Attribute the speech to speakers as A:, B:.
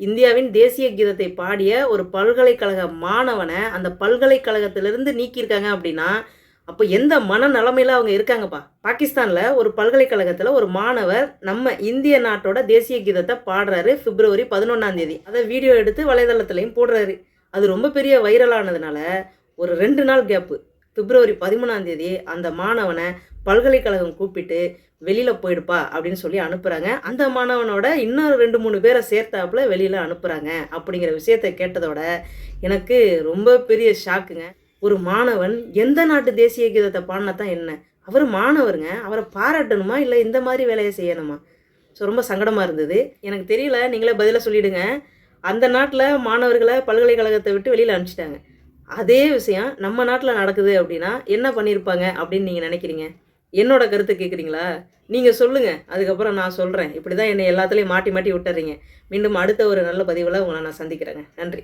A: இந்தியாவின் தேசிய கீதத்தை பாடிய ஒரு பல்கலைக்கழக மாணவனை அந்த பல்கலைக்கழகத்திலிருந்து நீக்கியிருக்காங்க அப்படின்னா அப்போ எந்த மனநிலைமையில் அவங்க இருக்காங்கப்பா. பாகிஸ்தானில் ஒரு பல்கலைக்கழகத்தில் ஒரு மாணவர் நம்ம இந்திய நாட்டோட தேசிய கீதத்தை பாடுறாரு பிப்ரவரி 11 அதை வீடியோ எடுத்து வலைதளத்துலையும் போடுறாரு. அது ரொம்ப பெரிய வைரலானதுனால ஒரு 2 நாள் கேப்பு பிப்ரவரி 13 அந்த மாணவனை பல்கலைக்கழகம் கூப்பிட்டு வெளியில் போயிடுப்பா அப்படின்னு சொல்லி அனுப்புகிறாங்க. அந்த மாணவனோட இன்னொரு 2-3 பேரை சேர்த்தாப்புல வெளியில் அனுப்புகிறாங்க. அப்படிங்கிற விஷயத்தை கேட்டதோட எனக்கு ரொம்ப பெரிய ஷாக்குங்க. ஒரு மாணவன் எந்த நாட்டு தேசிய கீதத்தை பாடினா தான் என்ன? அவர் மாணவருங்க, அவரை பாராட்டணுமா இல்லை இந்த மாதிரி வேலையை செய்யணுமா? ஸோ ரொம்ப சங்கடமாக இருந்தது. எனக்கு தெரியல, நீங்களே பதிலாக சொல்லிவிடுங்க. அந்த நாட்டில் மாணவர்களை பல்கலைக்கழகத்தை விட்டு வெளியில் அனுப்பிச்சிட்டாங்க. அதே விஷயம் நம்ம நாட்டில் நடக்குது அப்படின்னா என்ன பண்ணியிருப்பாங்க அப்படின்னு நீங்கள் நினைக்கிறீங்க? என்னோட கருத்தை கேட்குறீங்களா? நீங்கள் சொல்லுங்கள், அதுக்கப்புறம் நான் சொல்கிறேன். இப்படி தான் என்னை எல்லாத்துலேயும் மாட்டி மாட்டி விட்டுறீங்க. மீண்டும் அடுத்த ஒரு நல்ல பதிவில் உங்களை நான் சந்திக்கிறேங்க. நன்றி.